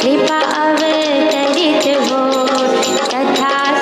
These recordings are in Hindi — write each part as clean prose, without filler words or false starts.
कृपा अवतरित हो तथा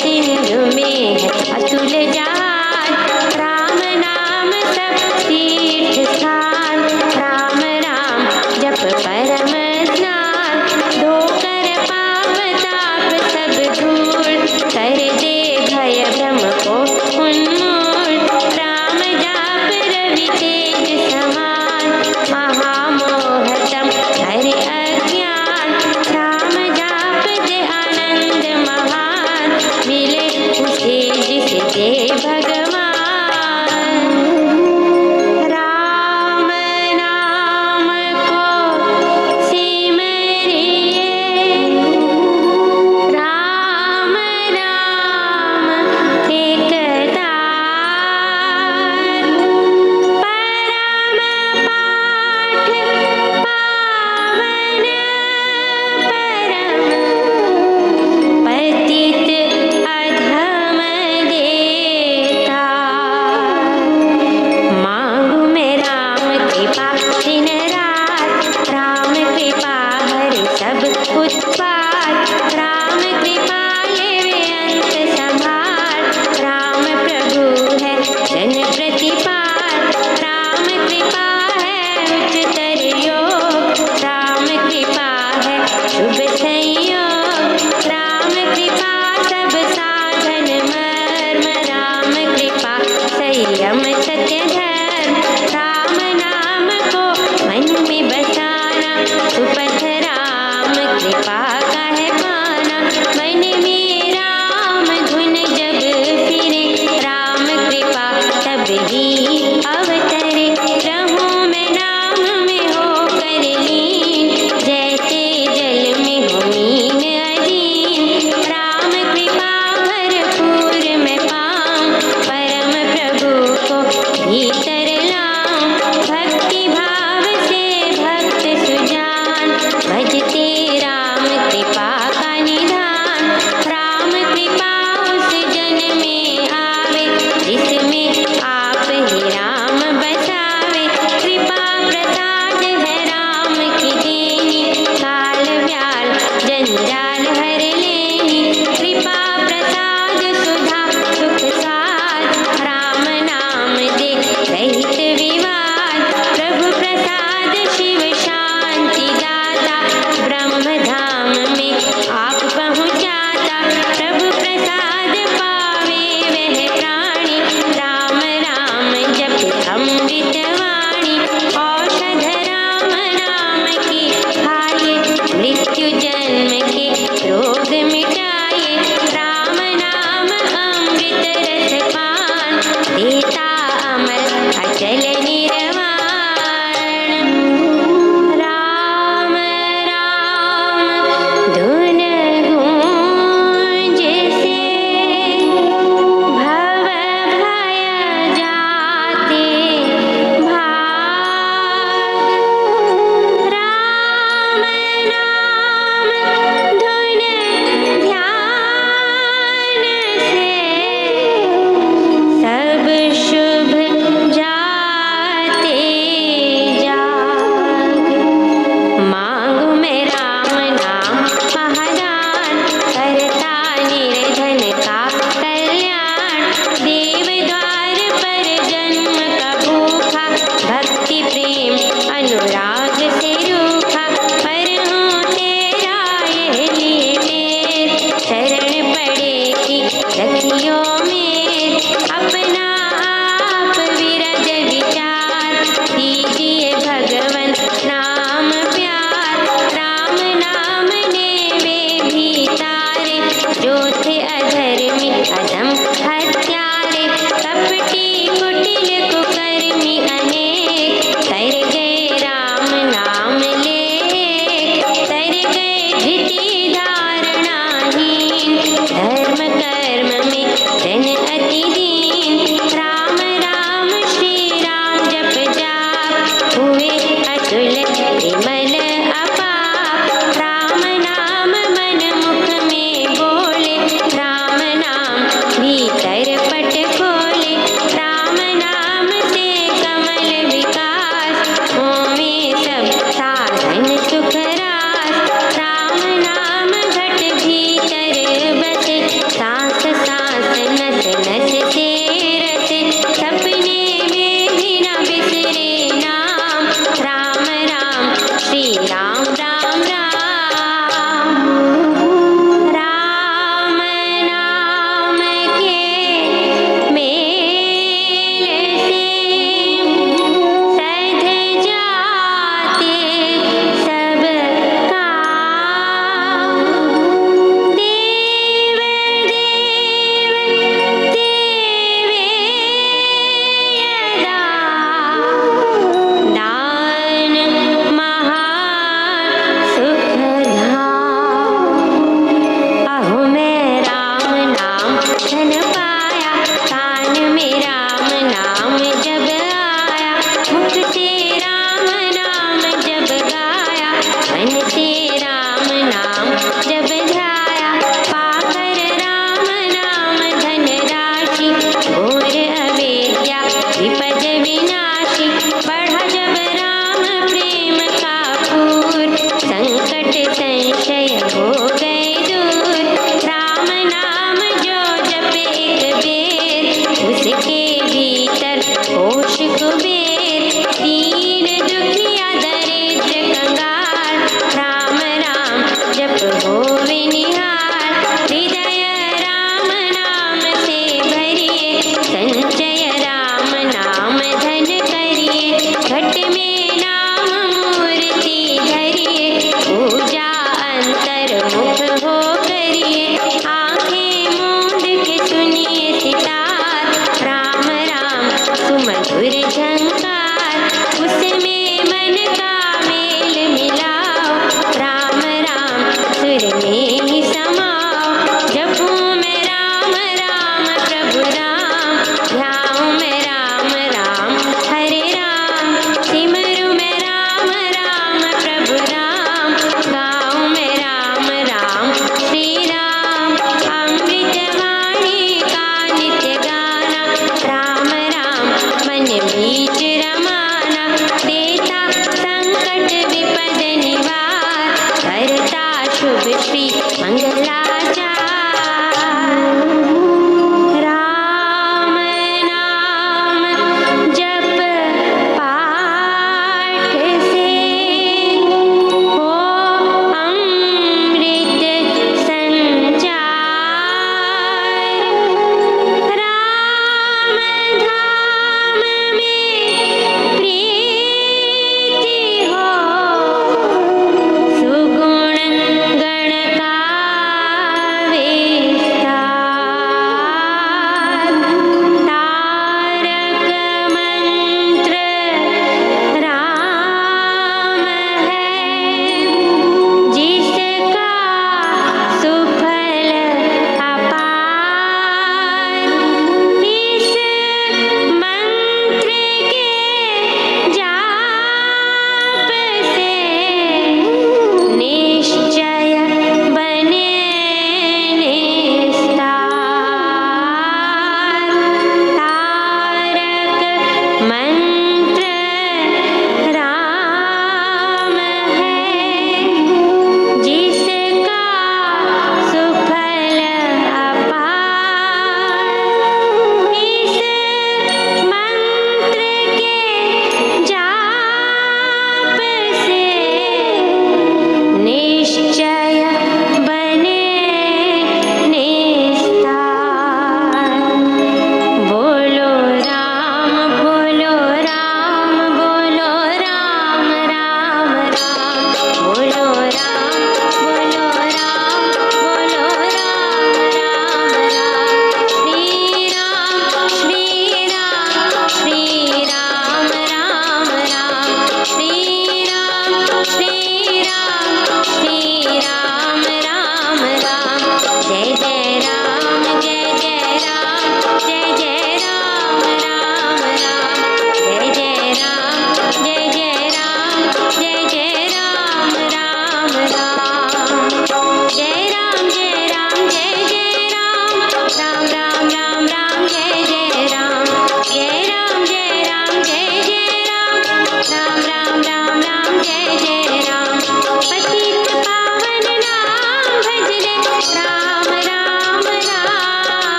सिंधु जो थे अधर्मी अधम हत्यारे, कपटी कुटिल कुकर्मी अनेक, तर गए राम नाम लेक, तर गए धृति धारणाहीन, धर्म कर्म में जन अति दीन, राम राम श्री राम जप जाप, हुए अतुल विमल अपाप, राम नाम मन मुख में बोले, राम नाम भी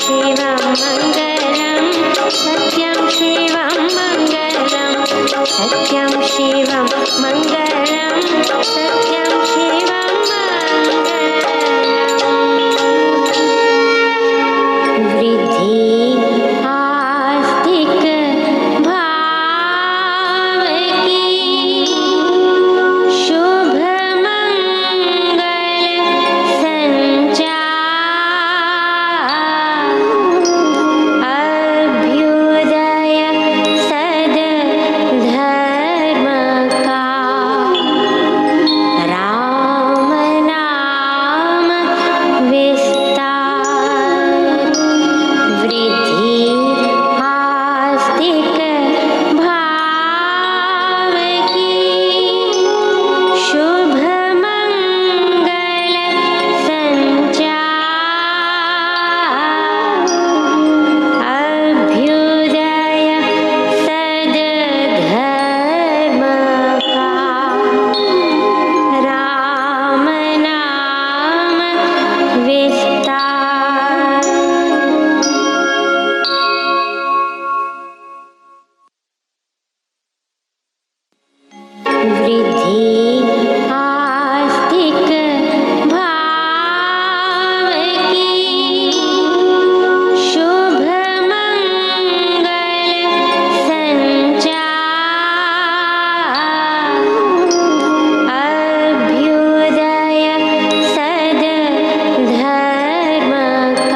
शिवं मङ्गलं सत्यं शिवं मङ्गलं सत्यं शिवं मङ्गलं सत्यं शिवं मङ्गलम् वृद्धि आस्तिक भाव की शुभ मंगल संचार अभ्युदय सद धर्म का राम नाम विस्तार वृद्धि आस्तिक भाव की शुभ मंगल संचार अभ्युदय सद धर्म का राम नाम विस्तार। वृद्धि आस्तिक भाव की शुभ मंगल संचार अभ्युदय सद धर्म का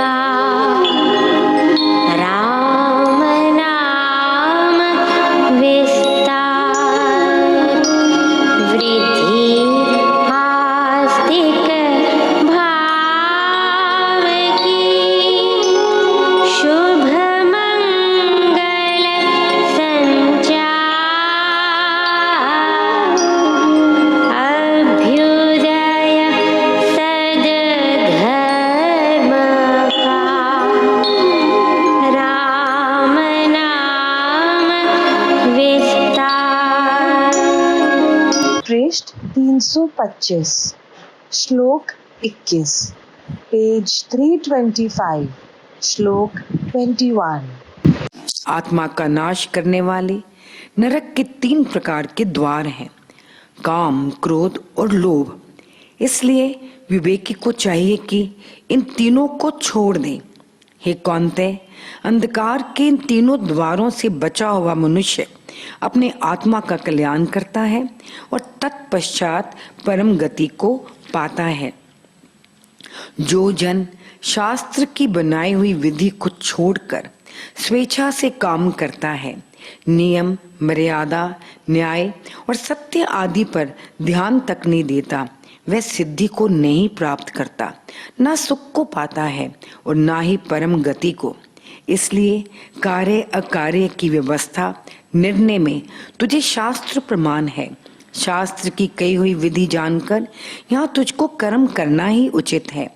राम नाम विस्तार वृद्धि आस्तिक भाव की शुभ मंगल संचार अभ्युदय सद धर्म का राम नाम विस्तार। पृष्ठ 325 श्लोक 21 पेज 325 श्लोक 21। आत्मा का नाश करने वाले नरक के 3 प्रकार के द्वार हैं, काम, क्रोध और लोभ। इसलिए विवेकी को चाहिए कि इन तीनों को छोड़ दें। हे कौन्तेय, अंधकार के इन तीनों द्वारों से बचा हुआ मनुष्य अपने आत्मा का कल्याण करता है और तत्पश्चात परम गति को पाता है। जो जन शास्त्र की बनाई हुई विधि को छोड़कर स्वेच्छा से काम करता है, नियम, मर्यादा, न्याय और सत्य आदि पर ध्यान तक नहीं देता, वह सिद्धि को नहीं प्राप्त करता, ना सुख को पाता है और ना ही परम गति को। इसलिए कार्य अकार्य की व्यवस्था निर्णय में तुझे शास्त्र प्रमाण है। शास्त्र की कही हुई विधि जानकर यहाँ तुझको कर्म करना ही उचित है।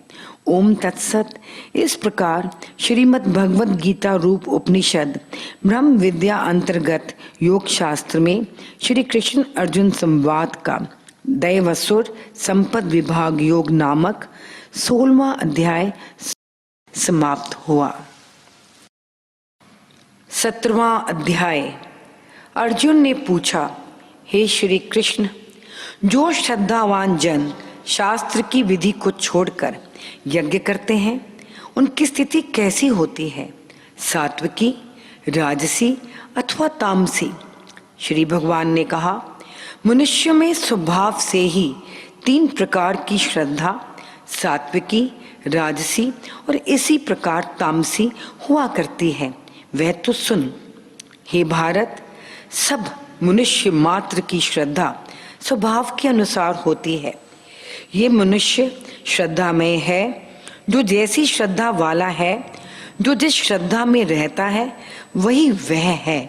ओम तत्सत। इस प्रकार श्रीमद् भगवद गीता रूप उपनिषद ब्रह्म विद्या अंतर्गत योग शास्त्र में श्री कृष्ण अर्जुन संवाद का दैवसुर संपद विभाग योग नामक 16वां अध्याय समाप्त हुआ। 17वां अध्याय। अर्जुन ने पूछा, हे श्री कृष्ण, जो श्रद्धावान जन शास्त्र की विधि को छोड़कर यज्ञ करते हैं, उनकी स्थिति कैसी होती है? सात्विकी, राजसी अथवा तामसी? श्री भगवान ने कहा, मनुष्य में स्वभाव से ही 3 प्रकार की श्रद्धा, सात्विकी, राजसी और इसी प्रकार तामसी हुआ करती है। वह तो सुन। हे भारत, सब मनुष्य मात्र की श्रद्धा स्वभाव के अनुसार होती है। ये मनुष्य श्रद्धा में है, जो जैसी श्रद्धा वाला है, जो जिस श्रद्धा में रहता है वही वह है।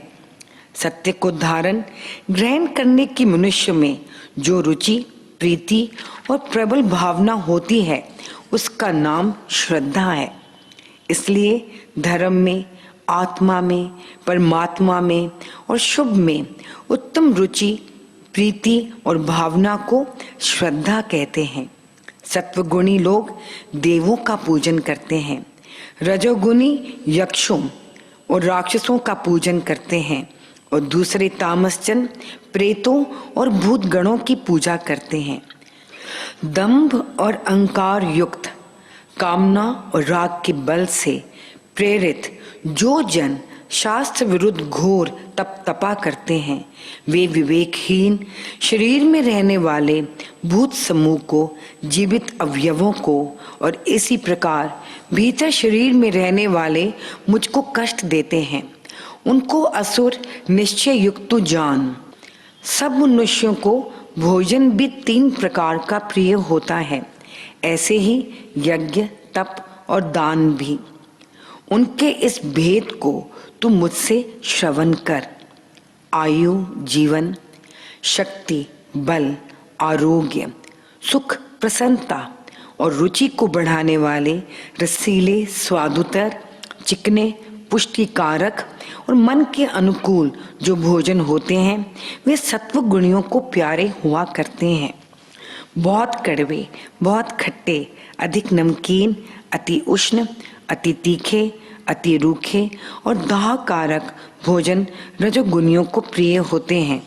सत्य को धारण ग्रहण करने की मनुष्य में जो रुचि, प्रीति और प्रबल भावना होती है उसका नाम श्रद्धा है। इसलिए धर्म में, आत्मा में, परमात्मा में और शुभ में उत्तम रुचि, प्रीति और भावना को श्रद्धा कहते हैं। सत्वगुणी लोग देवों का पूजन करते हैं, रजोगुनी यक्षों और राक्षसों का पूजन करते हैं और दूसरे तामसजन प्रेतों और भूत गणों की पूजा करते हैं। दंभ और अहंकार युक्त कामना और राग के बल से प्रेरित जो जन शास्त्र विरुद्ध घोर तप तपा करते हैं, वे विवेकहीन शरीर में रहने वाले भूत समूह को, जीवित अवयवों को और इसी प्रकार भीतर शरीर में रहने वाले मुझको कष्ट देते हैं, उनको असुर निश्चय युक्त जान। सब मनुष्यों को भोजन भी 3 प्रकार का प्रिय होता है, ऐसे ही यज्ञ, तप और दान भी। उनके इस भेद को तू मुझसे श्रवण कर। आयु, जीवन, शक्ति, बल, आरोग्य, सुख, प्रसन्नता और रुचि को बढ़ाने वाले रसीले, स्वादुतर, चिकने, पुष्टिकारक और मन के अनुकूल जो भोजन होते हैं, वे सत्व गुणियों को प्यारे हुआ करते हैं। बहुत कड़वे, बहुत खट्टे, अधिक नमकीन, अति उष्ण, अति तीखे, अति रूखे और दाहकारक भोजन रजोगुणियों को प्रिय होते हैं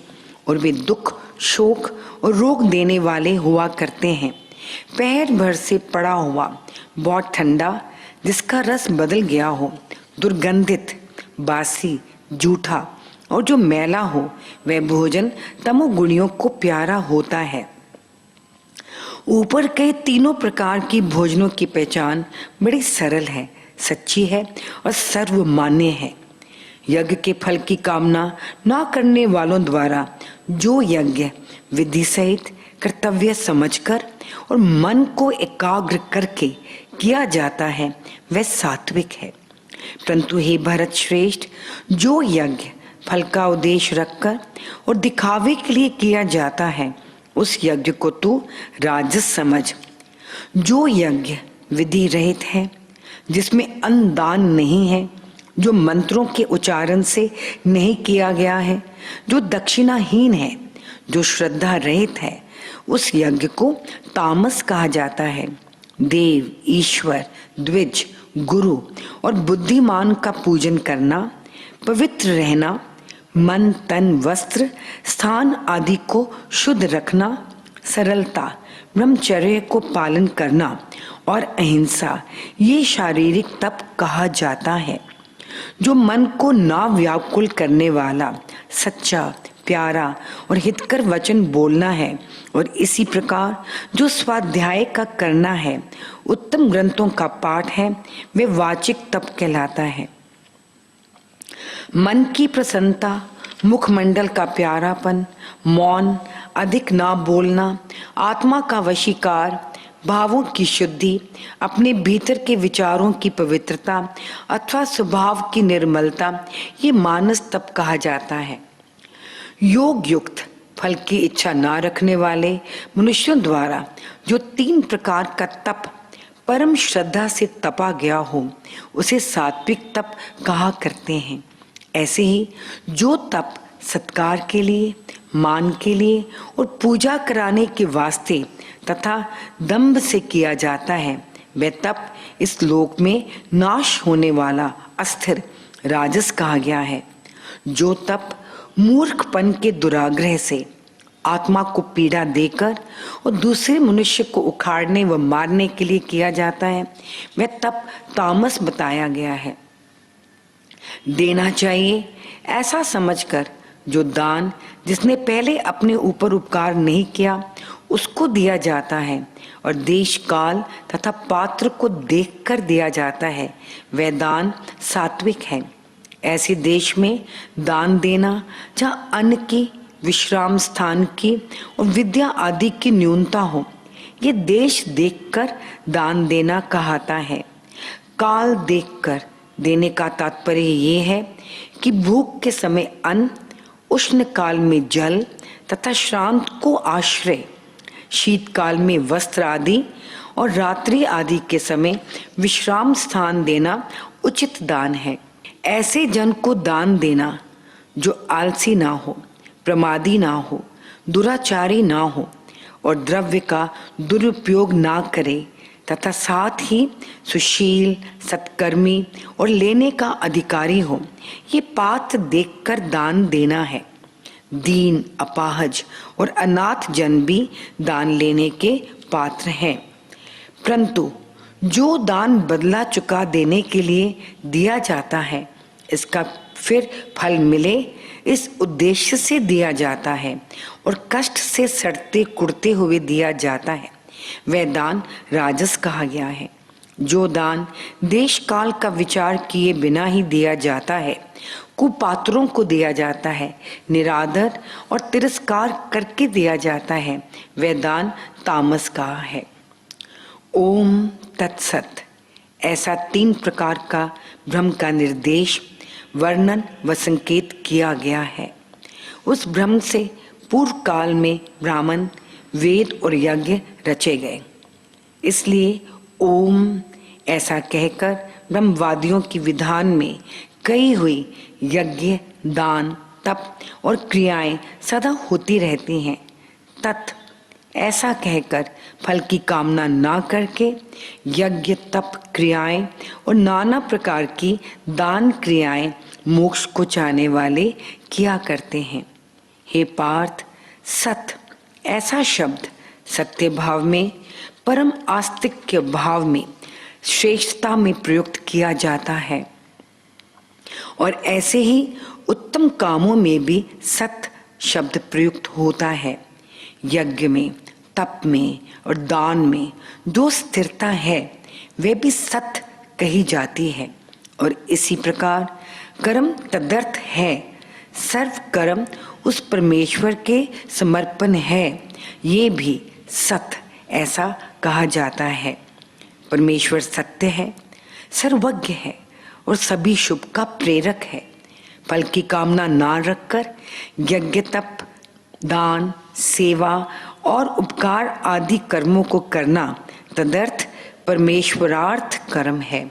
और वे दुख, शोक और रोग देने वाले हुआ करते हैं। पैर भर से पड़ा हुआ, बहुत ठंडा, जिसका रस बदल गया हो, दुर्गंधित, बासी, जूठा और जो मैला हो, वह भोजन तमोगुणियों को प्यारा होता है। ऊपर कहे तीनों प्रकार की भोजनों की पहचान बड़ी सरल है, सच्ची है और सर्वमान्य है। यज्ञ के फल की कामना ना करने वालों द्वारा जो यज्ञ विधि सहित कर्तव्य समझकर और मन को एकाग्र करके किया जाता है, वह सात्विक है। परंतु हे भरत श्रेष्ठ, जो यज्ञ फल का उद्देश्य रखकर और दिखावे के लिए किया जाता है, उस यज्ञ को तू राजस समझ। जो यज्ञ विधि रहित है, जिसमें अन्न दान नहीं है, जो मंत्रों के उच्चारण से नहीं किया गया है, जो दक्षिणाहीन है, जो श्रद्धा रहित है, उस यज्ञ को तामस कहा जाता है। देव, ईश्वर, द्विज, गुरु और बुद्धिमान का पूजन करना, पवित्र रहना, मन, तन, वस्त्र, स्थान आदि को शुद्ध रखना, सरलता, ब्रह्मचर्य को पालन करना और अहिंसा, ये शारीरिक तप कहा जाता है। जो मन को ना व्याकुल करने वाला सच्चा, प्यारा और हितकर वचन बोलना है और इसी प्रकार जो स्वाध्याय का करना है, उत्तम ग्रंथों का पाठ है, वे वाचिक तप कहलाता है। मन की प्रसन्नता, मुखमंडल का प्यारापन, मौन, अधिक ना बोलना, आत्मा का वशीकार, भावों की शुद्धि, अपने भीतर के विचारों की पवित्रता अथवा स्वभाव की निर्मलता, ये मानस तप कहा जाता है। योग युक्त फल की इच्छा ना रखने वाले मनुष्यों द्वारा जो 3 प्रकार का तप परम श्रद्धा से तपा गया हो, उसे सात्विक तप कहा करते हैं। ऐसे ही जो तप सत्कार के लिए, मान के लिए और पूजा कराने के वास्ते तथा दंभ से किया जाता है, वह तप इस लोक में नाश होने वाला अस्थिर राजस कहा गया है। जो तप मूर्खपन के दुराग्रह से आत्मा को पीड़ा देकर और दूसरे मनुष्य को उखाड़ने व मारने के लिए किया जाता है, वह तप तामस बताया गया है। देना चाहिए ऐसा समझकर जो दान जिसने पहले अपने ऊपर उपकार नहीं किया, उसको दिया जाता है और देश काल तथा पात्र को देखकर दिया जाता है, वह दान सात्विक है। ऐसे देश में दान देना जहाँ अन्न की, विश्राम स्थान की और विद्या आदि की न्यूनता हो, ये देश देखकर दान देना कहाता है। काल देखकर देने का तात्पर्य ये है कि भूख के समय अन्न, उष्ण काल में जल तथा श्रांत को आश्रय, शीतकाल में वस्त्र आदि और रात्रि आदि के समय विश्राम स्थान देना उचित दान है। ऐसे जन को दान देना जो आलसी ना हो, प्रमादी ना हो, दुराचारी ना हो और द्रव्य का दुरुपयोग ना करे, तथा साथ ही सुशील, सत्कर्मी और लेने का अधिकारी हो, ये पात्र देखकर दान देना है। दीन, अपाहज और अनाथ जन भी दान लेने के पात्र हैं, परंतु जो दान बदला चुका देने के लिए दिया जाता है, इसका फिर फल मिले इस उद्देश्य से दिया जाता है और कष्ट से सड़ते कुड़ते हुए दिया जाता है, वह दान राजस कहा गया है। जो दान देश काल का विचार किए बिना ही दिया जाता है, कुपात्रों को दिया जाता है, निरादर और तिरस्कार करके दिया जाता है, वह दान तामस का है। ओम तत्सत। ऐसा 3 प्रकार का भ्रम का निर्देश, वर्णन व संकेत किया गया है। उस भ्रम से पूर्व काल में ब्राह्मण, वेद और यज्ञ रचे गए, इसलिए ओम ऐसा कहकर ब्रह्मवादियों की विधान में कई हुई यज्ञ, दान, तप और क्रियाएं सदा होती रहती हैं। तत् ऐसा कहकर फल की कामना ना करके यज्ञ, तप, क्रियाएं और नाना प्रकार की दान क्रियाएं मोक्ष को चाहने वाले किया करते हैं। हे पार्थ, सत ऐसा शब्द सत्य भाव में, परम आस्तिक्य भाव में, श्रेष्ठता में प्रयुक्त किया जाता है और ऐसे ही उत्तम कामों में भी सत शब्द प्रयुक्त होता है। यज्ञ में, तप में और दान में जो स्थिरता है, वे भी सत कही जाती है और इसी प्रकार कर्म तदर्थ है। सर्व कर्म उस परमेश्वर के समर्पण है, ये भी सत ऐसा कहा जाता है। परमेश्वर सत्य है, सर्वज्ञ है और सभी शुभ का प्रेरक है। फल की कामना ना रखकर यज्ञ, तप, दान, सेवा और उपकार आदि कर्मों को करना तदर्थ परमेश्वरार्थ कर्म है।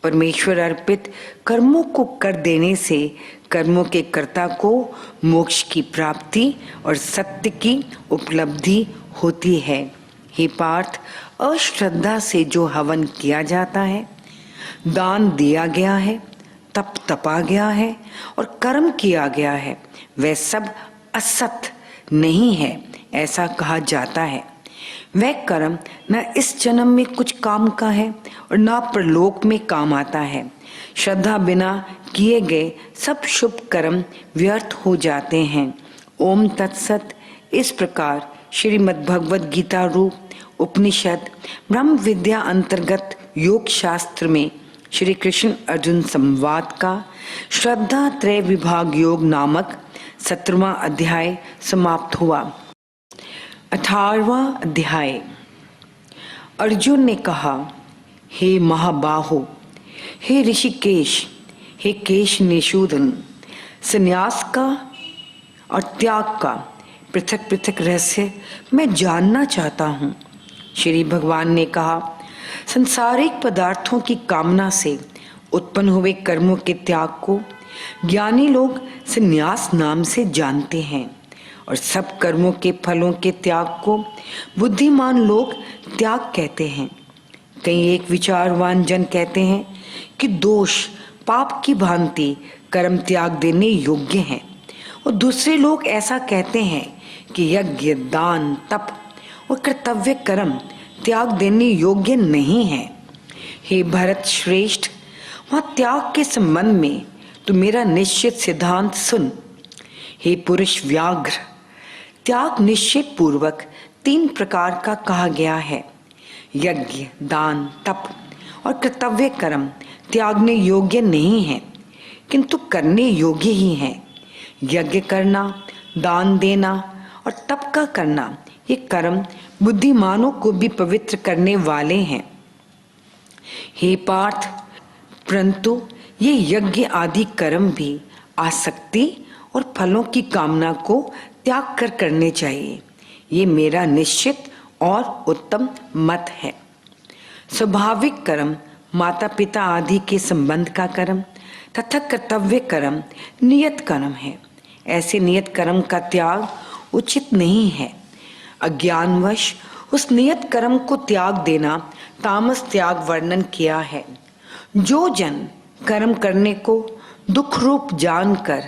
परमेश्वर अर्पित कर्मों को कर देने से कर्मों के कर्ता को मोक्ष की प्राप्ति और सत्य की उपलब्धि होती है। हे पार्थ, अश्रद्धा से जो हवन किया जाता है, दान दिया गया है, तप तपा गया है और कर्म किया गया है, वह सब असत नहीं है ऐसा कहा जाता है। वह कर्म न इस जन्म में कुछ काम का है और न परलोक में काम आता है। श्रद्धा बिना किए गए सब शुभ कर्म व्यर्थ हो जाते हैं। ओम तत्सत। इस प्रकार श्रीमद् भगवद गीता रूप उपनिषद ब्रह्म विद्या अंतर्गत योग शास्त्र में श्री कृष्ण अर्जुन संवाद का श्रद्धा त्रय विभाग योग नामक 17वां अध्याय समाप्त हुआ। 18वां अध्याय। अर्जुन ने कहा, हे महाबाहो, हे ऋषिकेश, हे केश निषूदन, संन्यास का और त्याग का पृथक पृथक रहस्य मैं जानना चाहता हूँ। श्री भगवान ने कहा, संसारिक पदार्थों की कामना से उत्पन्न हुए कर्मों के त्याग को ज्ञानी लोग संन्यास नाम से जानते हैं और सब कर्मों के फलों के त्याग को बुद्धिमान लोग त्याग कहते हैं। कई एक विचारवान जन कहते हैं कि दोष पाप की भांति कर्म त्याग देने योग्य हैं और दूसरे लोग ऐसा कहते हैं कि यज्ञ, दान, तप और कर्तव्य कर्म त्याग देने योग्य नहीं है। हे भरत श्रेष्ठ, वहाँ त्याग के संबंध में तू मेरा निश्चित सिद्धांत सुन। हे पुरुष व्याघ्र, त्याग निश्चय पूर्वक 3 प्रकार का कहा गया है। यज्ञ, दान, तप और कर्तव्य कर्म त्यागने योग्य नहीं है, किंतु करने योग्य ही हैं। यज्ञ करना, दान देना और तप का करना, ये कर्म बुद्धिमानों को भी पवित्र करने वाले हैं। हे पार्थ, परंतु ये यज्ञ आदि कर्म भी आसक्ति और फलों की कामना को त्याग कर करने चाहिए। ये मेरा निश्चित और उत्तम मत है। स्वाभाविक कर्म, माता पिता आदि के संबंध का कर्म तथा कर्तव्य कर्म नियत कर्म है। ऐसे नियत कर्म का त्याग उचित नहीं है। अज्ञानवश उस नियत कर्म को त्याग देना तामस त्याग वर्णन किया है। जो जन कर्म करने को दुख रूप जानकर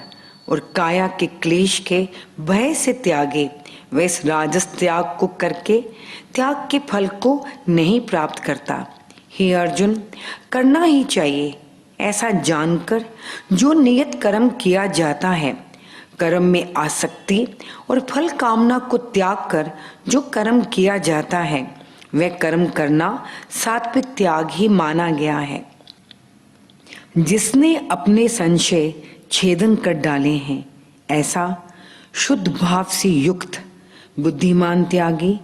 और काया के क्लेश के भय से त्यागे, वह इस राजस त्याग को करके त्याग के फल को नहीं प्राप्त करता। हे अर्जुन, करना ही चाहिए ऐसा जानकर जो नियत कर्म किया जाता है। कर्म में आसक्ति और फल कामना को त्याग कर जो कर्म किया जाता है, वह कर्म करना सात्विक त्याग ही माना गया है। जिसने अपने संशय छेदन कर डाले हैं, ऐसा शुद्ध भाव से युक्त बुद्धिमान त्यागी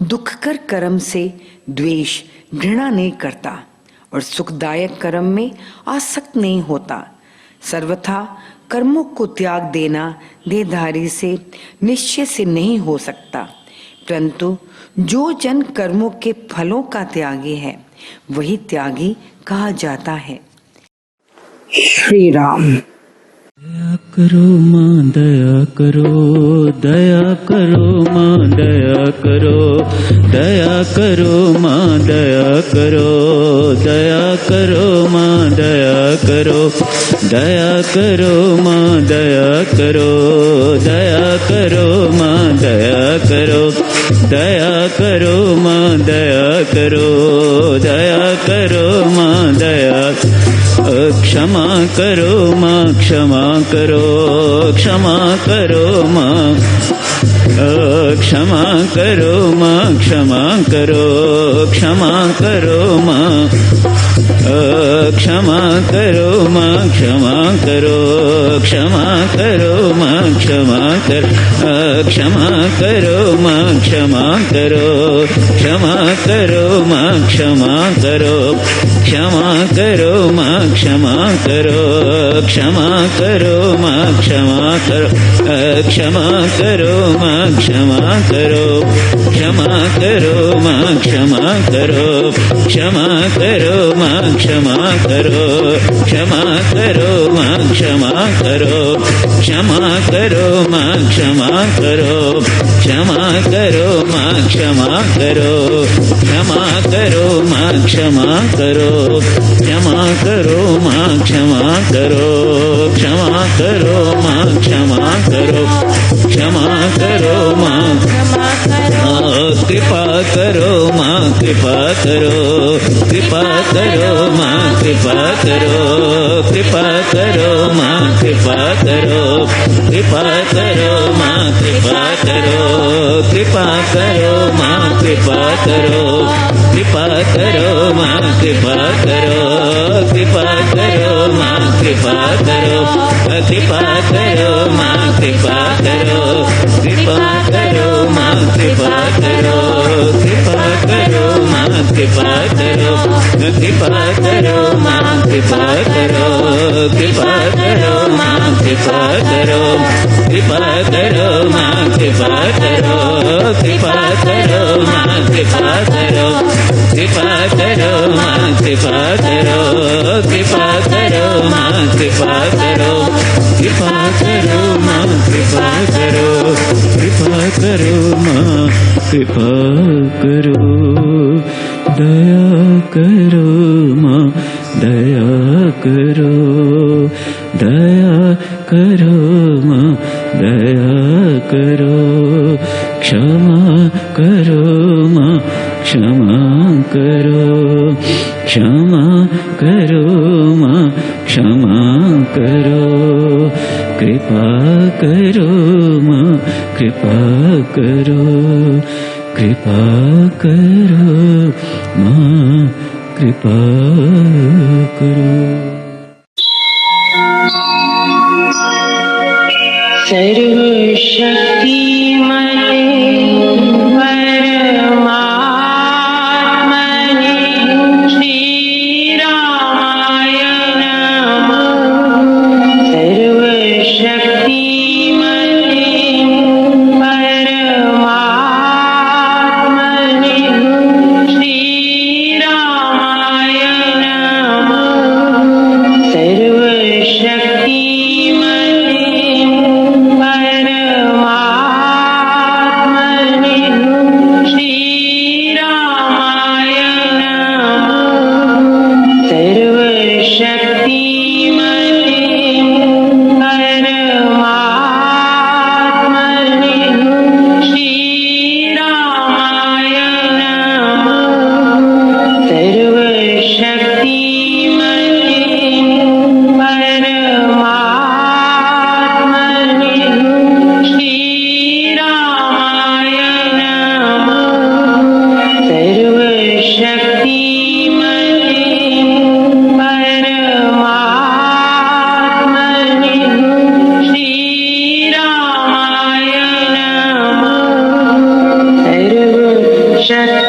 दुख कर कर्म से द्वेष घृणा नहीं करता और सुखदायक कर्म में आसक्त नहीं होता। सर्वथा कर्मों को त्याग देना देहधारी से निश्चय से नहीं हो सकता, परंतु जो जन कर्मों के फलों का त्यागी है, वही त्यागी कहा जाता है। श्री राम। दया करो माँ दया करो, दया करो माँ दया करो, दया करो माँ दया करो, दया करो माँ दया करो, दया करो माँ दया करो, दया करो माँ दया करो, दया करो माँ दया करो, दया करो माँ दया, क्षमा करो माँ क्षमा करो, क्षमा करो माँ, क्षमा करो माँ क्षमा करो, क्षमा करो माँ, क्षमा करो माँ क्षमा करो, क्षमा करो माँ क्षमा कर, क्षमा करो माँ क्षमा करो, क्षमा करो माँ क्षमा करो, क्षमा करो माँ क्षमा करो, क्षमा करो माँ क्षमा करो, क्षमा करो माँ क्षमा करो, क्षमा करो माँ क्षमा करो, क्षमा करो माँ क्षमा करो, क्षमा करो माँ क्षमा करो, क्षमा करो माँ क्षमा करो, क्षमा करो माँ क्षमा करो, क्षमा करो माँ क्षमा करो, क्षमा करो माँ क्षमा करो, क्षमा करो माँ क्षमा करो, क्षमा करो माँ कृपा करो माँ कृपा करो, कृपा करो माँ कृपा करो, कृपा करो माँ कृपा करो, कृपा करो माँ कृपा करो, कृपा करो माँ कृपा करो, कृपा करो माँ कृपा करो, कृपा करो माँ कृपा करो, कृपा करो माँ कृपा करो, कृपा करो माँ कृपा करो, कृपा करो माँ कृपा करो, कृपा करो माँ कृपा करो, कृपा करो माँ कृपा करो, कृपा करो माँ कृपा करो, कृपा करो माँ कृपा करो, कृपा करो माँ कृपा करो, कृपा करो माँ कृपा करो, कृपा करो माँ कृपा करो, कृपा करो माँ कृपा करो, दया करो माँ दया करो, दया करो माँ दया करो, क्षमा करो माँ क्षमा करो, क्षमा करो माँ क्षमा करो, कृपा करो माँ कृपा करो, कृपा करो माँ कृपा करो। सर्वशक्तिमते परमात्मने श्रीरामाय नमः। सर्वशक्तिमते परमात्मने श्रीरामाय नमः। सर्वशक्तिमते परमात्मने शत